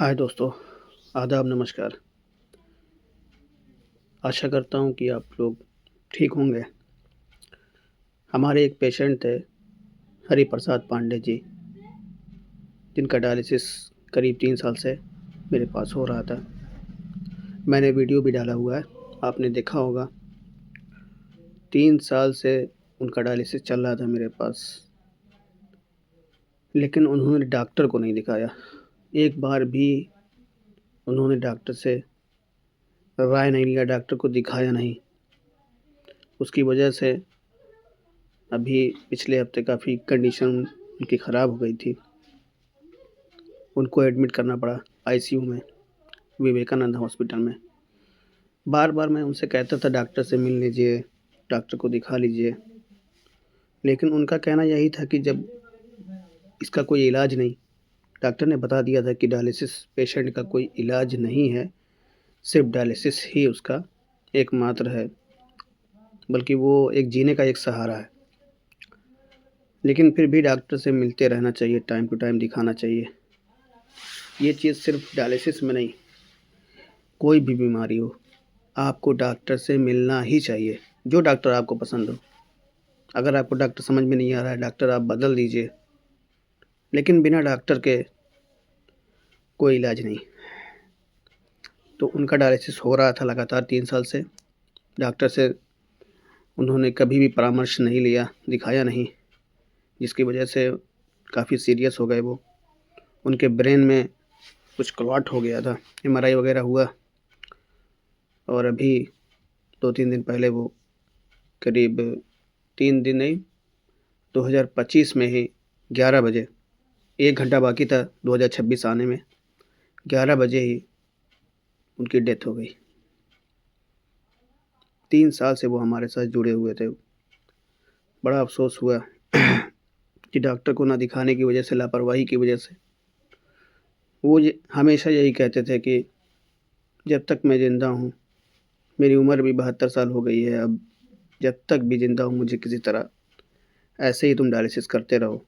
हाय दोस्तों, आदाब नमस्कार। आशा करता हूँ कि आप लोग ठीक होंगे। हमारे एक पेशेंट थे हरि प्रसाद पांडे जी, जिनका डायलिसिस करीब 3 साल से मेरे पास हो रहा था। मैंने वीडियो भी डाला हुआ है, आपने देखा होगा। 3 साल से उनका डायलिसिस चल रहा था मेरे पास, लेकिन उन्होंने डॉक्टर को नहीं दिखाया। एक बार भी उन्होंने डॉक्टर से राय नहीं लिया, डॉक्टर को दिखाया नहीं। उसकी वजह से अभी पिछले हफ्ते काफ़ी कंडीशन उनकी ख़राब हो गई थी। उनको एडमिट करना पड़ा आईसीयू में, विवेकानंद हॉस्पिटल में। बार-बार मैं उनसे कहता था डॉक्टर से मिल लीजिए, डॉक्टर को दिखा लीजिए, लेकिन उनका कहना यही था कि जब इसका कोई इलाज नहीं, डॉक्टर ने बता दिया था कि डायलिसिस पेशेंट का कोई इलाज नहीं है, सिर्फ डायलिसिस ही उसका एकमात्र है, बल्कि वो एक जीने का एक सहारा है। लेकिन फिर भी डॉक्टर से मिलते रहना चाहिए, टाइम टू टाइम दिखाना चाहिए। ये चीज़ सिर्फ डायलिसिस में नहीं, कोई भी बीमारी हो, आपको डॉक्टर से मिलना ही चाहिए, जो डॉक्टर आपको पसंद हो। अगर आपको डॉक्टर समझ में नहीं आ रहा है, डॉक्टर आप बदल दीजिए, लेकिन बिना डॉक्टर के कोई इलाज नहीं। तो उनका डायलिसिस हो रहा था लगातार 3 साल से। डॉक्टर से उन्होंने कभी भी परामर्श नहीं लिया, दिखाया नहीं, जिसकी वजह से काफ़ी सीरियस हो गए वो। उनके ब्रेन में कुछ क्लॉट हो गया था, एमआरआई वगैरह हुआ और अभी 2-3 दिन पहले वो करीब 3 दिन नहीं, 2025 में ही 11 बजे, 1 घंटा बाकी था 2026 आने में, 11 बजे ही उनकी डेथ हो गई। 3 साल से वो हमारे साथ जुड़े हुए थे। बड़ा अफ़सोस हुआ कि डॉक्टर को ना दिखाने की वजह से, लापरवाही की वजह से। वो हमेशा यही कहते थे कि जब तक मैं ज़िंदा हूँ, मेरी उम्र भी 72 साल हो गई है अब, जब तक भी ज़िंदा हूँ मुझे किसी तरह ऐसे ही तुम डायलिसिस करते रहो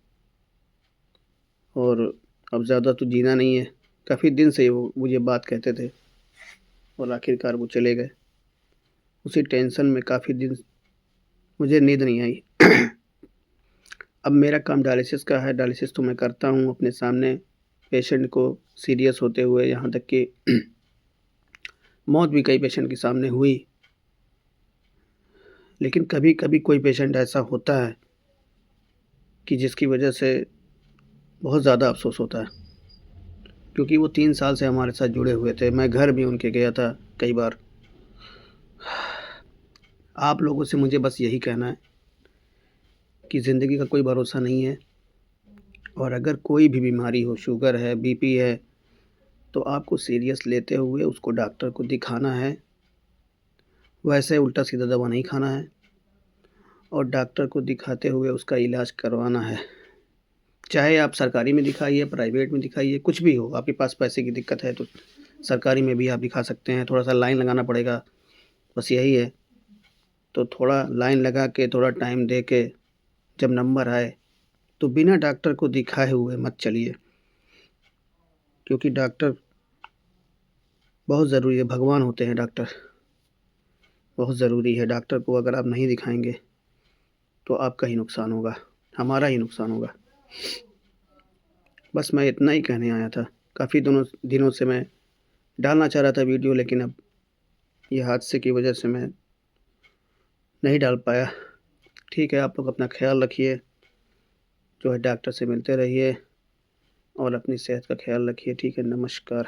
और अब ज़्यादा तो जीना नहीं है। काफ़ी दिन से वो मुझे बात कहते थे और आखिरकार वो चले गए। उसी टेंशन में काफ़ी दिन मुझे नींद नहीं आई। अब मेरा काम डायलिसिस का है, डायलिसिस तो मैं करता हूँ अपने सामने पेशेंट को सीरियस होते हुए, यहाँ तक कि मौत भी कई पेशेंट के सामने हुई। लेकिन कभी-कभी कोई पेशेंट ऐसा होता है कि जिसकी वजह से बहुत ज़्यादा अफ़सोस होता है, क्योंकि वो 3 साल से हमारे साथ जुड़े हुए थे। मैं घर भी उनके गया था कई बार। आप लोगों से मुझे बस यही कहना है कि ज़िंदगी का कोई भरोसा नहीं है और अगर कोई भी बीमारी हो, शुगर है, बीपी है, तो आपको सीरियस लेते हुए उसको डॉक्टर को दिखाना है। वैसे उल्टा-सीधा दवा नहीं खाना है और डॉक्टर को दिखाते हुए उसका इलाज करवाना है। चाहे आप सरकारी में दिखाइए, प्राइवेट में दिखाइए, कुछ भी हो। आपके पास पैसे की दिक्कत है तो सरकारी में भी आप दिखा सकते हैं, थोड़ा-सा लाइन लगाना पड़ेगा, बस यही है। तो थोड़ा लाइन लगा के, थोड़ा टाइम दे के जब नंबर आए, तो बिना डॉक्टर को दिखाए हुए मत चलिए, क्योंकि डॉक्टर बहुत ज़रूरी है, भगवान होते हैं डॉक्टर, बहुत ज़रूरी है। डॉक्टर को अगर आप नहीं दिखाएँगे, तो आपका ही नुकसान होगा, हमारा ही नुकसान होगा। बस मैं इतना ही कहने आया था। काफ़ी दिनों से मैं डालना चाह रहा था वीडियो, लेकिन अब ये हादसे की वजह से मैं नहीं डाल पाया। ठीक है, आप लोग अपना ख़्याल रखिए, जो है डॉक्टर से मिलते रहिए और अपनी सेहत का ख़्याल रखिए। ठीक है, नमस्कार।